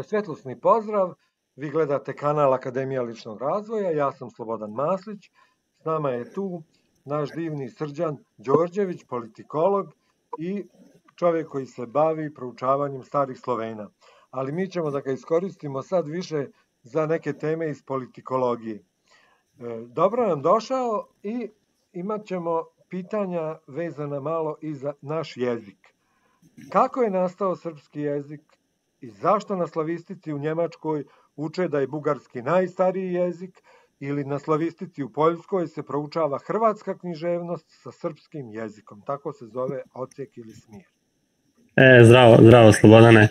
svjetlosni pozdrav, vi gledate kanal Akademija ličnog razvoja, ja sam Slobodan Maslić, s nama je tu naš divni Srđan Đorđević, politikolog i čovjek koji se bavi proučavanjem starih Slovena. Ali mi ćemo da ga iskoristimo sad više za neke teme iz politikologije. Dobro nam došao i imat ćemo pitanja vezana malo i za naš jezik. Kako je nastao srpski jezik i zašto na slavistici u Njemačkoj uče da je bugarski najstariji jezik ili na slavistici u Poljskoj se proučava hrvatska književnost sa srpskim jezikom? Tako se zove odsjek ili smjer. Zdravo Slobodane.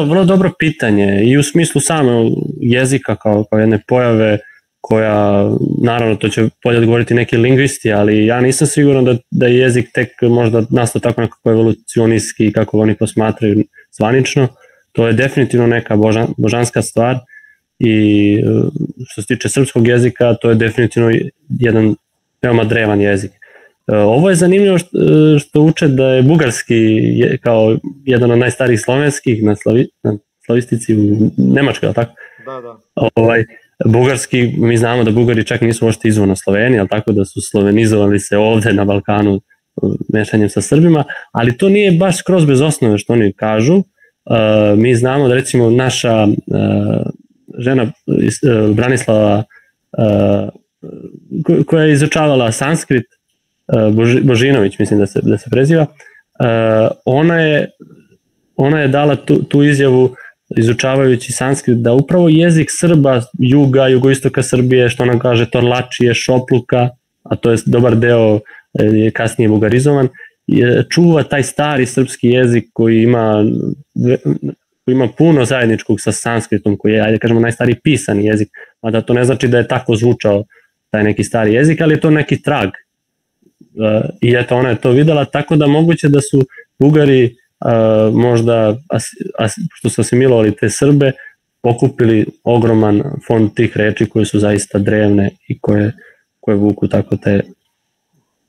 Vrlo dobro pitanje i u smislu samog jezika kao jedne pojave koja, naravno to će bolje odgovoriti neki lingvisti, ali ja nisam siguran da je jezik tek možda nastao tako nekako evolucionistski kako oni posmatraju zvanično. To je definitivno neka božanska stvar i što se tiče srpskog jezika, to je definitivno jedan veoma drevan jezik. Ovo je zanimljivo što uče da je bugarski kao jedan od najstarijih slovenskih na slavistici u Nemačkoj, ali tako? Da. Bugarski, mi znamo da Bugari čak nisu uopšte izvorno Sloveni, ali tako da su slovenizovali se ovde na Balkanu mešanjem sa Srbima, ali to nije baš skroz bez osnove što oni kažu. Mi znamo da recimo naša žena Branislava koja je izučavala sanskrit, Božinović mislim da se preziva, ona je dala tu izjavu izučavajući sanskrit da upravo jezik Srba, juga, jugoistoka Srbije, što ona kaže Torlačije, Šopluka, a to je dobar deo je kasnije bugarizovan, čuva taj stari srpski jezik koji ima puno zajedničkog sa sanskritom, koji je, ajde kažemo, najstariji pisani jezik, a da to ne znači da je tako zvučao taj neki stari jezik, ali je to neki trag. I eto, ona je to videla, tako da moguće da su Bugari možda, što su asimilovali te Srbe, pokupili ogroman fond tih reči koje su zaista drevne i koje vuku tako te...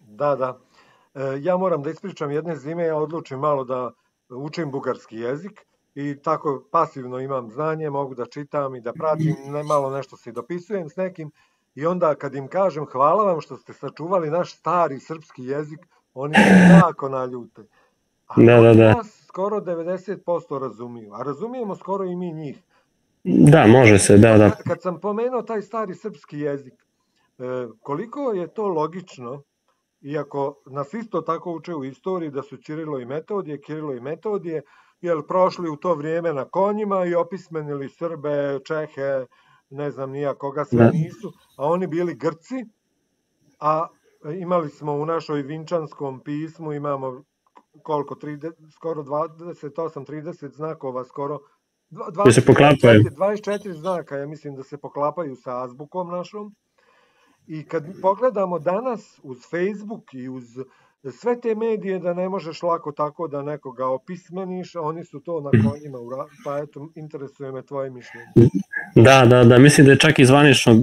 Da. Ja moram da ispričam jedne zime, ja odlučim malo da učim bugarski jezik i tako pasivno imam znanje, mogu da čitam i da pratim, malo nešto se dopisujem s nekim i onda kad im kažem hvala vam što ste sačuvali naš stari srpski jezik, oni se jako naljute. A nas skoro 90% razumiju, a razumijemo skoro i mi njih. Da, može se, da. Kad sam pomenuo taj stari srpski jezik, koliko je to logično, iako nas isto tako uče u istoriji da su Kirilo i Metodije, jer prošli u to vrijeme na konjima i opismenili Srbe, Čehe, ne znam nija koga sve nisu, a oni bili Grci, a imali smo u našoj vinčanskom pismu, imamo skoro 28-30 znakova, skoro 24 znaka, ja mislim da se poklapaju sa azbukom našom. I kad pogledamo danas uz Facebook i uz sve te medije da ne možeš lako tako da nekoga opismeniš, oni su to na konjima, pa eto, interesuje me tvoje mišljenje. Da, mislim da je čak i zvanično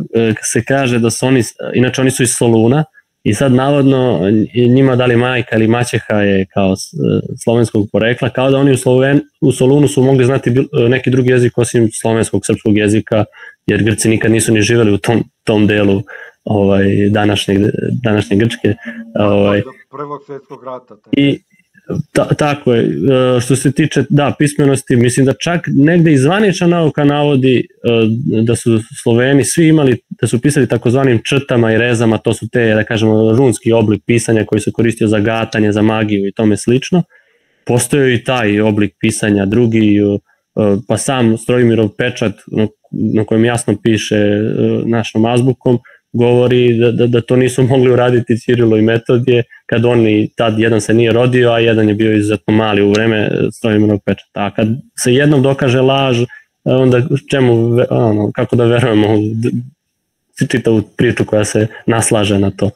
se kaže da su oni, inače oni su iz Soluna, i sad navodno njima da li majka ili maćeha je kao slovenskog porekla, kao da oni u Solunu su mogli znati neki drugi jezik osim slovenskog, srpskog jezika, jer Grci nikad nisu ni živeli u tom delu današnje Grčke. Do Prvog svjetskog rata. Tako je, što se tiče pismenosti, mislim da čak negde i zvanična nauka navodi da su Sloveni svi imali, da su pisali takozvanim črtama i rezama, to su te, da kažemo, runski oblik pisanja koji se koristio za gatanje, za magiju i tome slično. Postoji i taj oblik pisanja drugi, pa sam Strojimirov pečat na kojem jasno piše našom azbukom, govori da to nisu mogli uraditi Cirilo i Metodije, kad oni, tad jedan se nije rodio, a jedan je bio izuzetno mali u vreme Stojimirovog pečata. A kad se jednom dokaže laž, onda kako da verujemo čitavu priču koja se naslaže na to.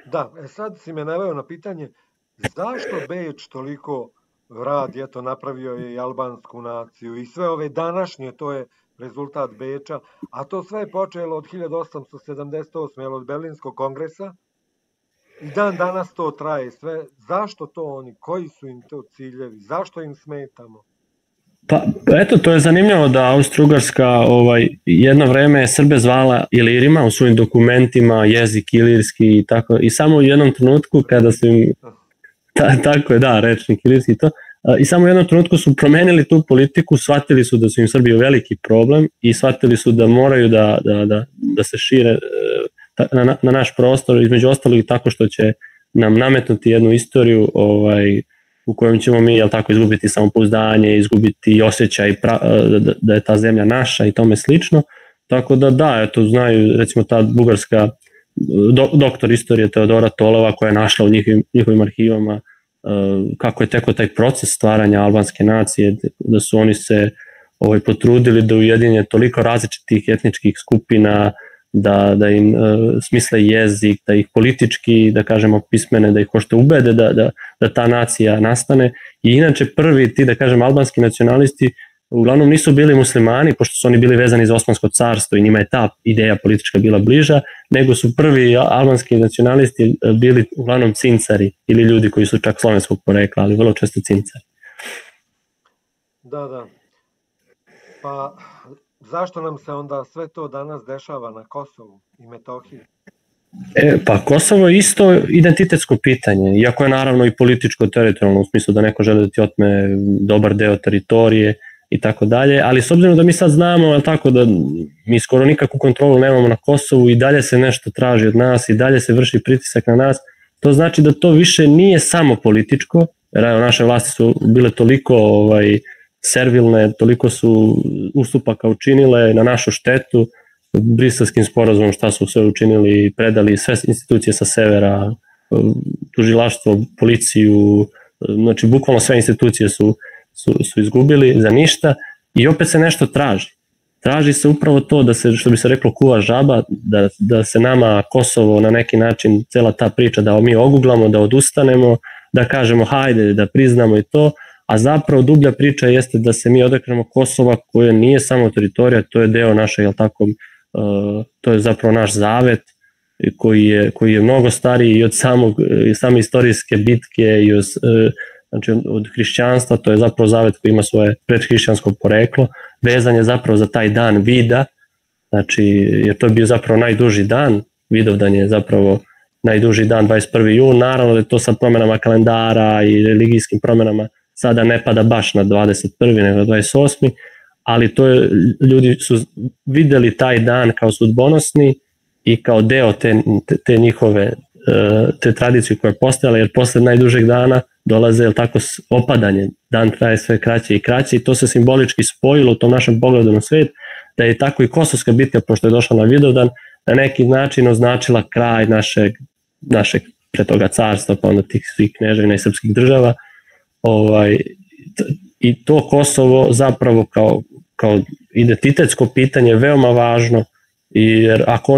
Da, sad si me naveo na pitanje, zašto Beč toliko radi, eto, napravio je i albansku naciju i sve ove današnje, to je rezultat Beča, a to sve je počelo od 1878. od Berlinskog kongresa i dan danas to traje sve. Zašto to oni? Koji su im to ciljevi? Zašto im smetamo? Pa eto, to je zanimljivo da Austro-Ugarska jedno vreme je Srbe zvala Ilirima u svojim dokumentima, jezik ilirski i tako, i samo u jednom trenutku kada su im, tako je, da, rečnik ilirski i to, i samo u jednom trenutku su promenili tu politiku, shvatili su da su im Srbi veliki problem i shvatili su da moraju da se šire na naš prostor, između ostalog i tako što će nam nametnuti jednu istoriju u kojem ćemo mi, jel tako, izgubiti samopouzdanje, izgubiti osjećaj da je ta zemlja naša i tome slično. Tako da, eto, znaju, recimo ta bugarska doktor istorije Teodora Tolova koja je našla u njihovim arhivama kako je tekao taj proces stvaranja albanske nacije, da su oni se potrudili da ujedinje toliko različitih etničkih skupina, da im smisle jezik, da ih politički, da kažemo, pismene, da ih hošte ubede da ta nacija nastane. I inače prvi ti, da kažem, albanski nacionalisti uglavnom nisu bili muslimani, pošto su oni bili vezani za Osmansko carstvo i njima je ta ideja politička bila bliža, nego su prvi albanski nacionalisti bili uglavnom cincari ili ljudi koji su čak slovenskog porekla, ali vrlo često cincari. Da. Pa zašto nam se onda sve to danas dešava na Kosovu i Metohiji? Pa Kosovo je isto identitetsko pitanje, iako je naravno i političko-teritorijalno, u smislu da neko žele da ti otme dobar deo teritorije i tako dalje, ali s obzirom da mi sad znamo tako da mi skoro nikakvu kontrolu nemamo na Kosovu i dalje se nešto traži od nas i dalje se vrši pritisak na nas, to znači da to više nije samo političko, jer naše vlasti su bile toliko servilne, toliko su ustupaka učinile na našu štetu, Briselskim sporazumom šta su sve učinili, predali sve institucije sa severa, tužilaštvo, policiju, znači bukvalno sve institucije su izgubili za ništa i opet se nešto traži. Traži se upravo to da se, što bi se reklo, kuva žaba, da se nama Kosovo na neki način, cela ta priča da mi oguglamo, da odustanemo, da kažemo hajde, da priznamo i to, a zapravo dublja priča jeste da se mi odreknemo Kosova koje nije samo teritorija, to je deo naše, jel tako, to je zapravo naš zavet koji je mnogo stariji i od same istorijske bitke i od hrišćanstva, to je zapravo zavet koji ima svoje predhrišćansko poreklo, vezan je zapravo za taj dan vida, znači jer to je bio zapravo najduži dan, Vidovdan je zapravo najduži dan 21. jun, naravno da je to sa promenama kalendara i religijskim promenama sada ne pada baš na 21. nego 28. ali to je, ljudi su videli taj dan kao sudbonosni i kao deo te njihove te tradicije koje je postojala, jer posle najdužeg dana dolaze tako opadanje, dan traje sve kraće i kraće i to se simbolički spojilo u tom našem pogledu na svet, da je tako i Kosovska bitka, pošto je došla na Vidovdan, na neki način označila kraj našeg pre toga carstva, pa onda tih svih kneževina i srpskih država. I to Kosovo zapravo kao identitetsko pitanje je veoma važno, jer ako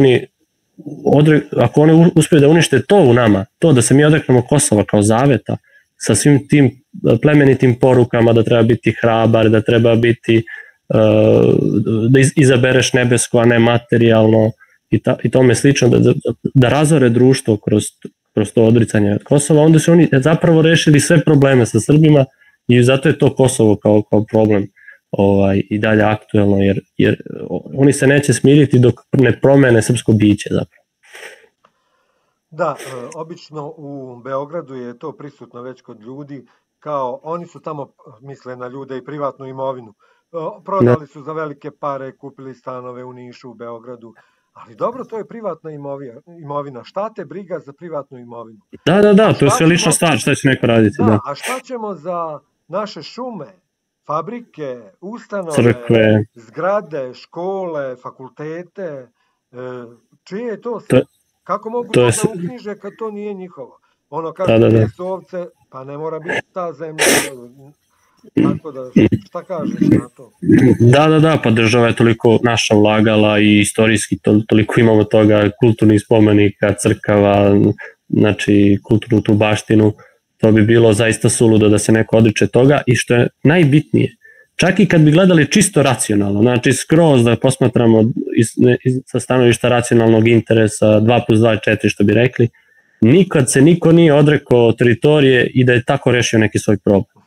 oni uspiju da unište to u nama, to da se mi odreknemo Kosova kao zaveta, sa svim tim plemenitim porukama da treba biti hrabar, da treba biti da izabereš nebesko, a ne materijalno i tome slično, da razore društvo kroz to odricanje od Kosova, onda su oni zapravo rešili sve probleme sa Srbima i zato je to Kosovo kao problem i dalje aktuelno, jer oni se neće smiriti dok ne promene srpsko biće zapravo. Da, obično u Beogradu je to prisutno već kod ljudi, kao oni su tamo misle na ljude i privatnu imovinu. Prodali su za velike pare, kupili stanove u Nišu, u Beogradu, ali dobro, to je privatna imovina. Šta te briga za privatnu imovinu? Da, to je sve lična stvar, šta će neko raditi. Da. A šta ćemo za naše šume, fabrike, ustanove, crkve, zgrade, škole, fakultete, čije je to sve? Kako mogu to da uknjiže kad to nije njihovo? Ono kaže gdje su ovce, pa ne mora biti ta zemlja. Tako da, šta kažeš na to? Da, pa država je toliko naša ulagala i istorijski toliko imamo toga, kulturnih spomenika, crkava, znači kulturnu tu baštinu, to bi bilo zaista suludo da se neko odriče toga i što je najbitnije, čak i kad bi gledali čisto racionalno, znači skroz da posmatramo sa stanovišta racionalnog interesa 2+2 je 4 što bi rekli, nikad se niko nije odrekao teritorije i da je tako rešio neki svoj problem.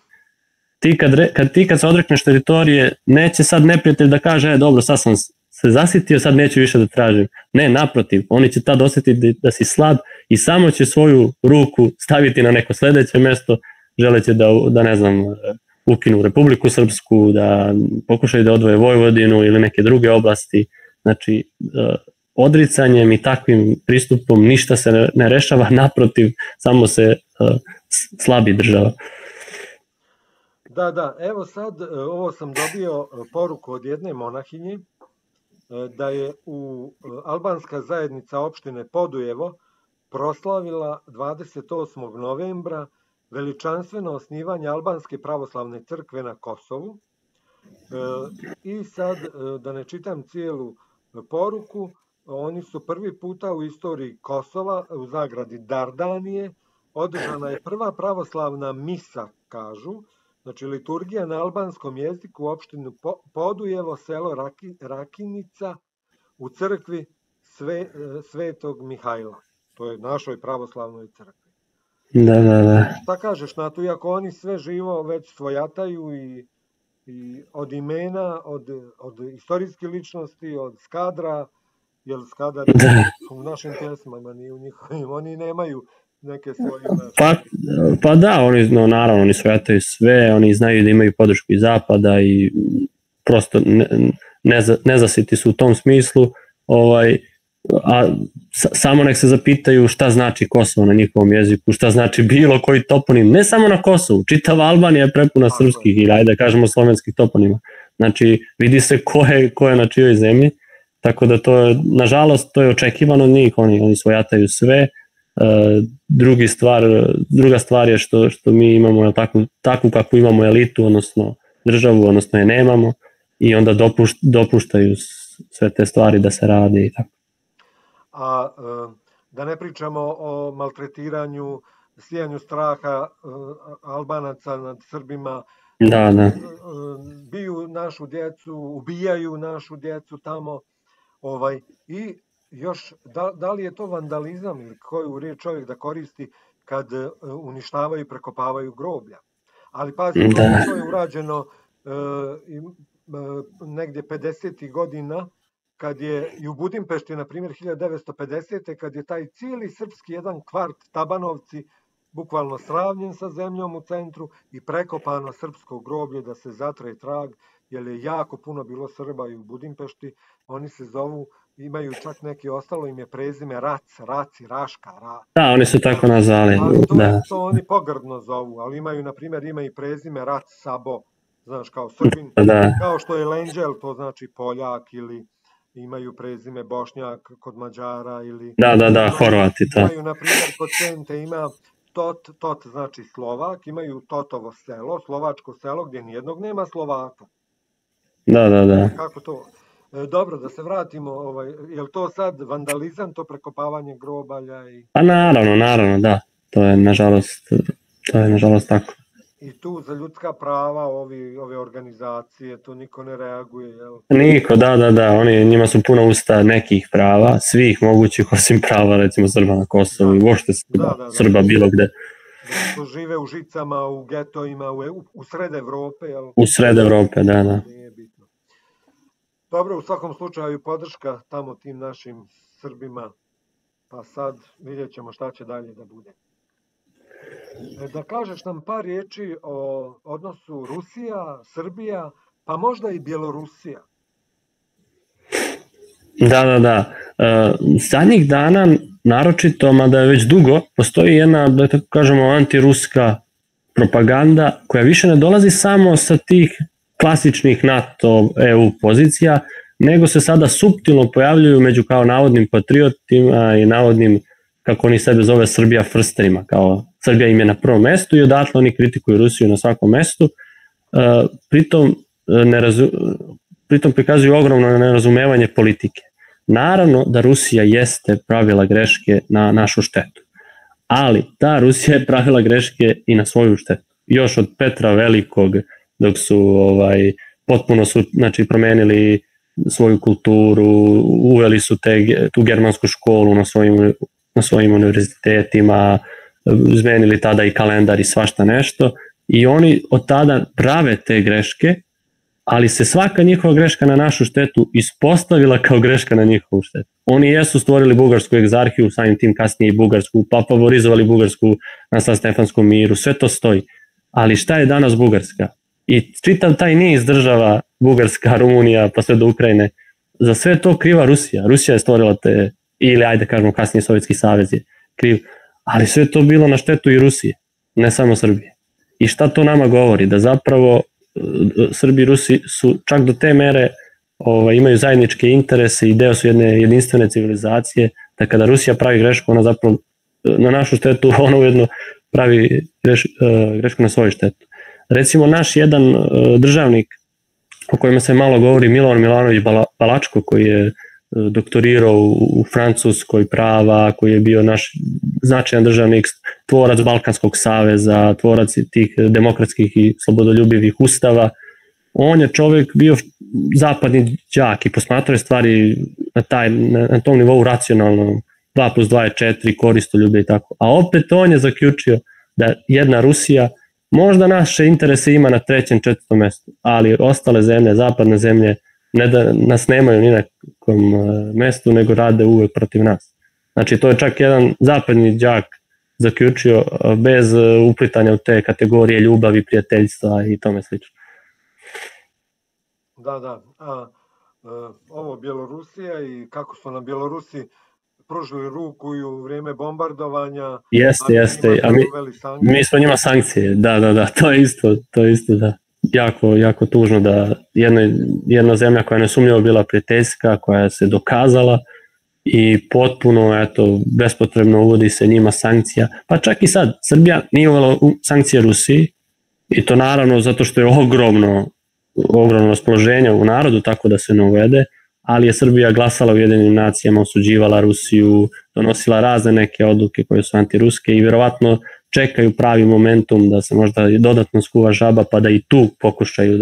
kad se odrekneš teritorije, neće sad neprijatelj da kaže, dobro, sad sam se zasitio, sad neću više da tražim. Ne, naprotiv, oni će tad osjetiti da si slab i samo će svoju ruku staviti na neko sledeće mesto, želeće da ne znam, ukinu Republiku Srpsku, da pokušaju da odvoje Vojvodinu ili neke druge oblasti. Znači, odricanjem i takvim pristupom ništa se ne rešava, naprotiv, samo se slabi država. Da, evo sad, ovo sam dobio poruku od jedne monahinje, da je albanska zajednica opštine Podujevo proslavila 28. novembra veličanstveno osnivanje Albanske pravoslavne crkve na Kosovu. I sad, da ne čitam cijelu poruku, oni su prvi puta u istoriji Kosova, u zagradi Dardanije, održana je prva pravoslavna misa, kažu, znači liturgija na albanskom jeziku u opštinu Podujevo, selo Rakinica, u crkvi Svetog Mihajla. To je našoj pravoslavnoj crkvi. Da. Šta kažeš na to, iako oni sve živo već svojataju i od imena, od istorijske ličnosti, od Skadra, jer Skadar u našim pjesmama, ni u njihovim, oni nemaju neke svoje... Pa da, naravno, oni svojataju sve, oni znaju da imaju podršku iz zapada i prosto nezasiti su u tom smislu, a samo nek se zapitaju šta znači Kosovo na njihovom jeziku, šta znači bilo koji toponim, ne samo na Kosovu, čitava Albanija je prepuna srpskih ili ajde da kažemo slovenskih toponima. Znači vidi se ko je na čijoj zemlji, tako da to je, nažalost, to je očekivano od njih, oni svojataju sve. Druga stvar je što mi imamo takvu kakvu imamo elitu, odnosno državu, odnosno je nemamo i onda dopuštaju sve te stvari da se rade i tako. A da ne pričamo o maltretiranju, sijanju straha Albanaca nad Srbima, da. biju našu djecu, ubijaju našu djecu tamo, i još, da li je to vandalizam ili koju riječ čovjek da koristi kad uništavaju i prekopavaju groblja. Ali pazite, to je urađeno negdje 50. godina, kad je i u Budimpešti, na primjer 1950. kad je taj cijeli srpski jedan kvart Tabanovci bukvalno sravnjen sa zemljom u centru i prekopano srpsko groblje da se zatre trag, jer je jako puno bilo Srba i u Budimpešti. Oni se zovu, imaju čak neki, ostalo im je prezime Raci, Raška. Da, oni su tako nazvali. To oni pogrdno zovu, ali imaju, na primjer, ima i prezime Rac Sabo, znaš, kao Srbin, kao što je Lenđel, to znači Poljak, ili imaju prezime Bošnjak kod Mađara, ili... Da, Horvati, to. Imaju, na primjer, kod Sente ima Tot znači Slovak, imaju Totovo selo, slovačko selo, gdje nijednog nema Slovaka. Da. Kako to? Dobro, da se vratimo, je li to sad vandalizam, to prekopavanje grobalja? Pa naravno, da. To je nažalost tako. I tu za ljudska prava, ove organizacije, to niko ne reaguje, jel? Niko, da, njima su puna usta nekih prava, svih mogućih osim prava, recimo Srba na Kosovu i uopšte Srba bilo gde. To žive u žicama, u getojima, u sred Evrope, jel? U sred Evrope, da. Nije bitno. Dobro, u svakom slučaju podrška tamo tim našim Srbima, pa sad vidjet ćemo šta će dalje da bude. Da kažeš nam par riječi o odnosu Rusija, Srbija, pa možda i Bjelorusija. Da. Zadnjih dana, naročito, mada je već dugo, postoji jedna, da tako kažemo, antiruska propaganda koja više ne dolazi samo sa tih klasičnih NATO, EU pozicija, nego se sada suptilno pojavljuju među kao navodnim patriotima i navodnim, kako oni sebe zove, Srbija frsterima, kao Srbija im je na prvom mestu i odatle oni kritikuju Rusiju na svakom mestu, pritom prikazuju ogromno nerazumevanje politike. Naravno da Rusija jeste pravila greške na našu štetu, ali ta Rusija je pravila greške i na svoju štetu. Još od Petra Velikog, dok su potpuno su promenili svoju kulturu, uveli su tu germansku školu na svojim univerzitetima, izmenili tada i kalendar i svašta nešto i oni od tada prave te greške, ali se svaka njihova greška na našu štetu ispostavila kao greška na njihovu štetu. Oni jesu stvorili bugarsku egzarhiju, samim tim kasnije i bugarsku, pa favorizovali Bugarsku na San Stefanskom miru, sve to stoji. Ali šta je danas Bugarska? I čitav taj niz država, Bugarska, Rumunija, pa sve do Ukrajine, za sve to kriva Rusija. Rusija je stvorila te, ili ajde kažemo kasnije Sovjetski savez je kriv, ali sve to bilo na štetu i Rusije, ne samo Srbije. I šta to nama govori? Da zapravo Srbi i Rusi su čak do te mere imaju zajedničke interese i deo su jedne jedinstvene civilizacije, da kada Rusija pravi grešku, ona zapravo na našu štetu, ona ujedno pravi grešku na svoju štetu. Recimo naš jedan državnik o kojima se malo govori, Milovan Milanović Balačko, koji je doktorirao u Francuskoj prava, koji je bio naš značajan državnik, tvorac Balkanskog saveza, tvorac tih demokratskih i slobodoljubivih ustava. On je čovjek bio zapadni đak i posmatrao je stvari na tom nivou racionalno, 2 plus 2 je 4, koristoljublje i tako. A opet on je zaključio da jedna Rusija možda naše interese ima na 3., 4. mestu, ali ostale zemlje, zapadne zemlje, ne da nas nemaju ni na kom mestu, nego rade uvek protiv nas. Znači, to je čak jedan zapadni đak zaključio bez uplitanja u te kategorije ljubavi, prijateljstva i tome slično. Da. Ovo Bjelorusija i kako su nam Bjelorusi pružili ruku i u vrijeme bombardovanja. Jeste. A mi smo njima sankcije. Da, to je isto, da. Jako tužno da jedna zemlja koja je nesumnjivo bila prijateljska, koja se dokazala i potpuno, bespotrebno uvodi se njima sankcija. Pa čak i sad, Srbija nije uvela sankcije Rusiji i to naravno zato što je ogromno raspoloženje u narodu, tako da se ne uvede, ali je Srbija glasala u Ujedinjenim nacijama, osuđivala Rusiju, donosila razne neke odluke koje su antiruske i vjerovatno čekaju pravi momentum da se možda dodatno skuva žaba pa da i tu pokušaju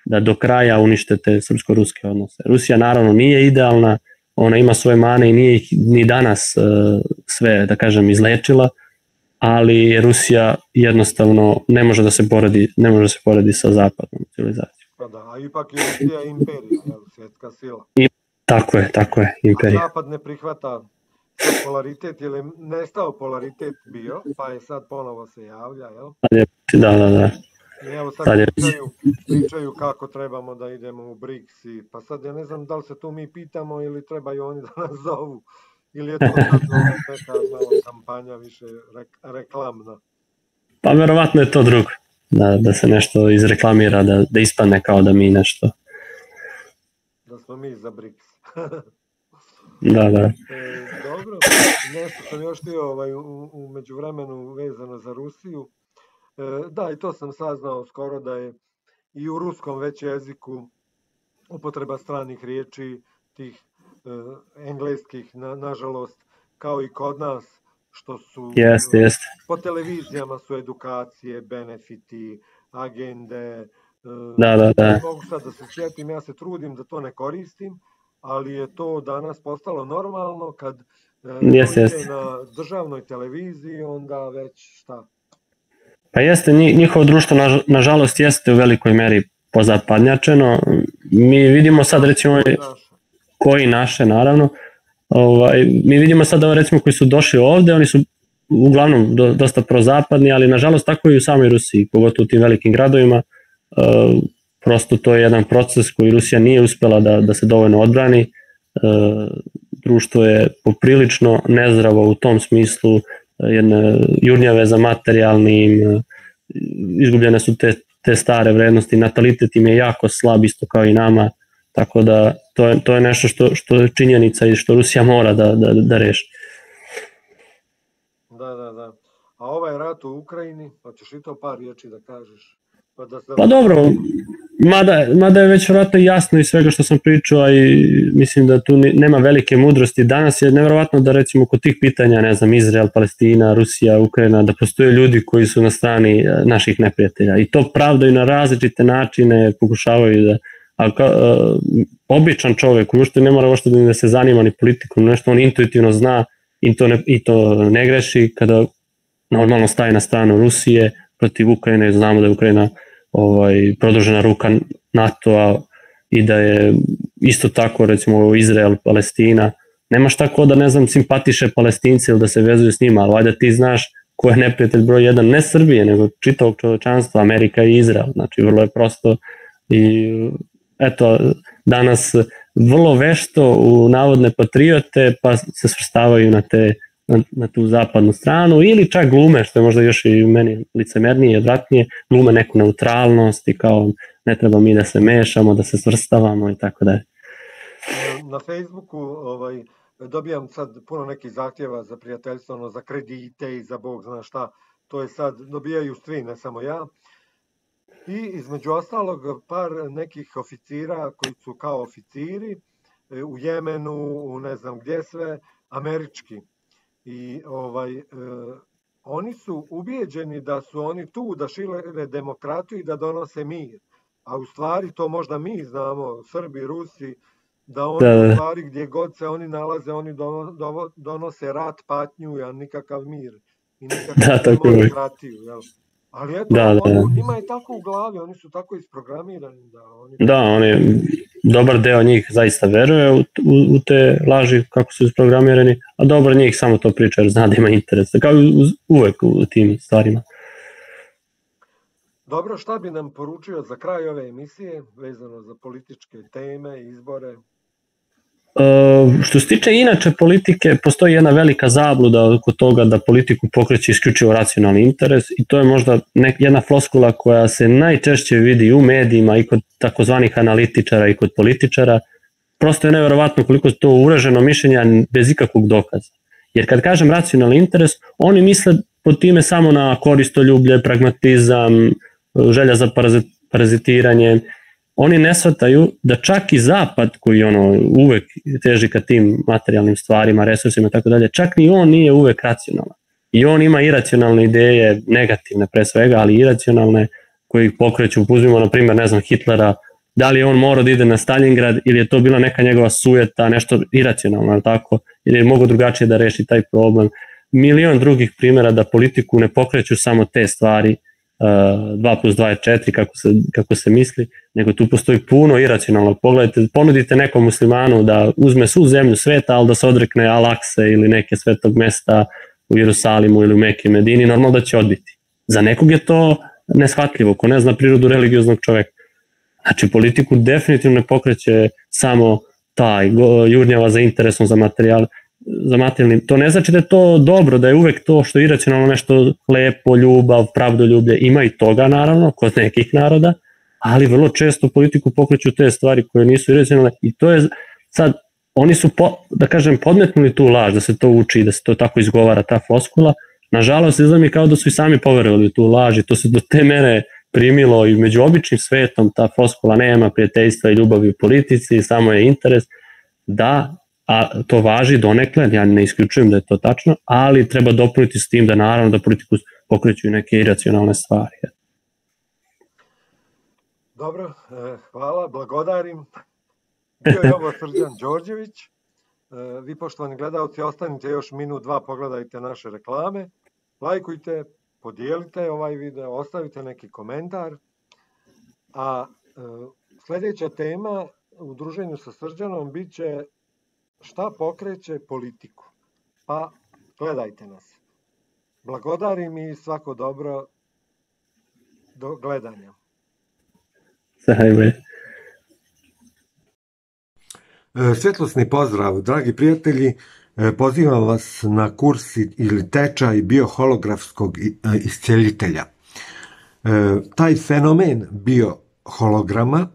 da do kraja unište te srpsko-ruske odnose. Rusija naravno nije idealna, ona ima svoje mane i nije ih ni danas sve, da kažem, izlečila, ali Rusija jednostavno ne može da se poredi sa zapadnom civilizacijom. Pa da, a ipak je Rusija imperija, svjetska sila. Tako je, imperija. A Zapad ne prihvata polaritet, jer je nestao polaritet bio, pa je sad ponovo se javlja, jel? Da. I evo sad pričaju kako trebamo da idemo u BRICS, pa sad ja ne znam da li se tu mi pitamo ili trebaju oni da nas zovu, ili je to sad neka kampanja više reklamna. Pa verovatno je to drugo, da se nešto izreklamira, da ispadne kao da mi nešto. Da smo mi za BRICS. Da. Dobro, nešto sam još htio u međuvremenu vezano za Rusiju. Da, i to sam saznao skoro da je i u ruskom već jeziku upotreba stranih riječi, tih engleskih, nažalost, kao i kod nas, što su po televizijama su edukacije, benefiti, agende. Da. Mogu sad da se sjetim, ja se trudim da to ne koristim, ali je to danas postalo normalno kad je na državnoj televiziji, onda već šta? Pa jeste, njihovo društvo nažalost jeste u velikoj meri pozapadnjačeno. Mi vidimo sad recimo koji naše naravno, mi vidimo sad recimo koji su došli ovde, oni su uglavnom dosta prozapadni, ali nažalost tako i u samoj Rusiji, pogotovo u tim velikim gradovima. Prosto to je jedan proces koji Rusija nije uspela da se dovoljno odbrani. Društvo je poprilično nezdravo u tom smislu, jedne jurnjave za materijalnim, izgubljene su te stare vrednosti, natalitet im je jako slab isto kao i nama, tako da to je nešto što je činjenica i što Rusija mora da reši. Da. A ovaj rat u Ukrajini, hoćeš i to par riječi da kažeš? Pa dobro, mada je već vjerojatno jasno iz svega što sam pričao i mislim da tu nema velike mudrosti. Danas je nevjerovatno da recimo kod tih pitanja, ne znam, Izrael, Palestina, Rusija, Ukrajina, da postoje ljudi koji su na strani naših neprijatelja i to pravdaju na različite načine, pokušavaju da, običan čovjek uopšte ne mora uopšte da se zanima ni politikom, nešto on intuitivno zna i to ne greši kada normalno staje na stranu Rusije, protiv Ukrajine, znamo da je Ukrajina produžena ruka NATO-a i da je isto tako recimo Izrael, Palestina, nemaš tako da ne znam simpatiše Palestinci ili da se vezuju s njima, ali valjda ti znaš ko je neprijatelj broj 1, ne Srbije, nego čitavog čovečanstva, Amerika i Izrael, znači vrlo je prosto i eto, danas vrlo vešto u navodne patriote pa se svrstavaju na tu zapadnu stranu ili čak glume, što je možda još i meni licemernije i odvratnije, glume neku neutralnost i kao ne treba mi da se mešamo, da se svrstavamo i tako da je. Na Facebooku dobijam sad puno nekih zahtjeva za prijateljstvo, za kredite i za Bog zna šta, to je sad, dobijaju svi, ne samo ja. I između ostalog par nekih oficira koji su kao oficiri u Jemenu, u ne znam gdje sve, američki. I oni su ubijeđeni da su oni tu da šire demokratiju i da donose mir. A u stvari to možda mi znamo, Srbi, Rusi, da oni u stvari gdje god se oni nalaze, oni donose rat, patnju, a nikakav mir i nikakav demokratiju. Ali eto, njima je tako u glavi, oni su tako isprogramirani. Oni dobar deo njih zaista veruje u te laži kako su isprogramirani, a dobar njih samo to priča jer zna da ima interes, kao uvek u tim stvarima. Dobro, šta bi nam poručio za kraj ove emisije vezano za političke teme, izbore? Što se tiče inače politike, postoji jedna velika zabluda oko toga da politiku pokreće isključivo racionalni interes i to je možda jedna floskula koja se najčešće vidi u medijima i kod takozvanih analitičara i kod političara. Prosto je nevjerovatno koliko je to uraženo mišljenja bez ikakvog dokaza. Jer kad kažem racionalni interes, oni misle pod time samo na koristoljublje, pragmatizam, želja za parazitiranje. Oni ne shvataju da čak i Zapad, koji uvek teži ka tim materijalnim stvarima, resursima i tako dalje, čak ni on nije uvek racionalan. I on ima iracionalne ideje, negativne pre svega, ali iracionalne, koji ih pokreću. Uzmimo, na primjer, ne znam, Hitlera, da li je on morao da ide na Stalingrad ili je to bila neka njegova sujeta, nešto iracionalno, ali tako, ili je mogo drugačije da reši taj problem. Milion drugih primjera da politiku ne pokreću samo te stvari, 2+2 je 4 kako se misli, nego tu postoji puno iracionalnog. Pogledajte, ponudite nekom muslimanu da uzme svu zemlju sveta, ali da se odrekne Al-Akse ili neke svetog mesta u Jerusalimu ili u Meki, Medini, normalno da će odbiti. Za nekog je to neshvatljivo, ko ne zna prirodu religioznog čoveka. Znači, politiku definitivno ne pokreće samo taj jurnjava za interesom, za materijalnim. To ne znači da je to dobro, da je uvek to što je iracionalno nešto lepo, ljubav, pravdoljublje, ima i toga naravno, kod nekih naroda, ali vrlo često politiku pokreću te stvari koje nisu iracionalne i to je sad, oni su, da kažem, podmetnuli tu laž, da se to uči, da se to tako izgovara, ta floskula. Nažalost, izgleda mi kao da su i sami poverovali u tu laž i to se do te mere primilo i među običnim svetom, ta floskula nema prijateljstva i ljubavi u politici, samo je interes, da, a to važi donekle, ja ne isključujem da je to tačno, ali treba dopuniti s tim da naravno da politiku pokreću i neke iracionalne stvari. Dobro, hvala, blagodarim. Bio je ovo Srđan Đorđević. Vi, poštovani gledalci, ostanite još minut, dva, pogledajte naše reklame, lajkujte, podijelite ovaj video, ostavite neki komentar. A sljedeća tema u druženju sa Srđanom bit će šta pokreće politiku. Pa gledajte nas. Blagodarim i svako dobro, do gledanja. Svjetlosni pozdrav, dragi prijatelji. Pozivam vas na kurs ili tečaj bioholografskog iscjeljitelja. Taj fenomen bioholograma,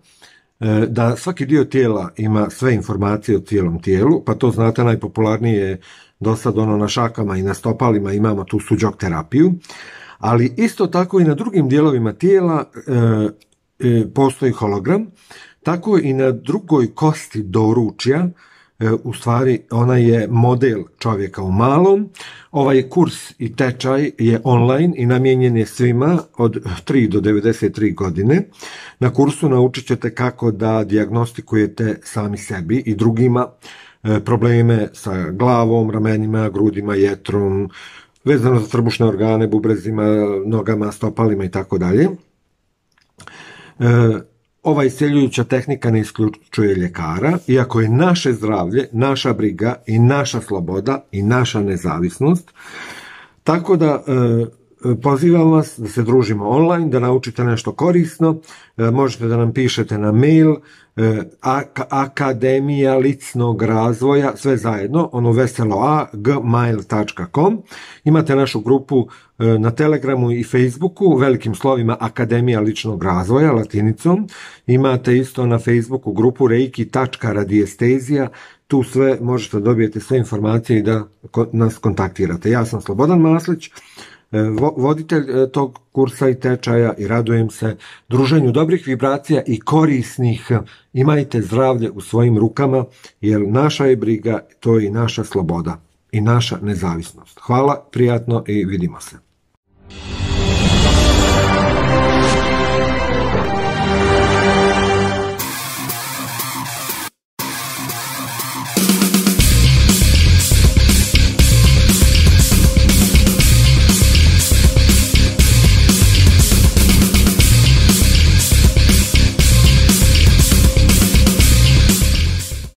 da svaki dio tijela ima sve informacije o cijelom tijelu, pa to znate, najpopularnije je do sad na šakama i na stopalima imamo tu suđok terapiju, ali isto tako i na drugim dijelovima tijela postoji hologram, tako i na drugoj kosti doručja, u stvari ona je model čovjeka u malom. Ovaj kurs i tečaj je online i namijenjen je svima od 3 do 93 godine. Na kursu naučit ćete kako da dijagnostikujete sami sebi i drugima probleme sa glavom, ramenima, grudima, jetrom, vezano za trbušne organe, bubrezima, nogama, stopalima i tako dalje. Ova isceljujuća tehnika ne isključuje ljekara, iako je naše zdravlje, naša briga i naša sloboda i naša nezavisnost. Tako da pozivam vas da se družimo online, da naučite nešto korisno. Možete da nam pišete na mail Akademija licnog razvoja, sve zajedno, ono veselo gmail.com. Imate našu grupu na Telegramu i Facebooku, velikim slovima Akademija ličnog razvoja, latinicom. Imate isto na Facebooku grupu reiki.radiestezija. Tu sve možete dobijete sve informacije i da nas kontaktirate. Ja sam Slobodan Maslić, voditelj tog kursa i tečaja i radujem se druženju dobrih vibracija i korisnih. Imajte zdravlje u svojim rukama, jer naša je briga, to je i naša sloboda i naša nezavisnost. Hvala, prijatno i vidimo se.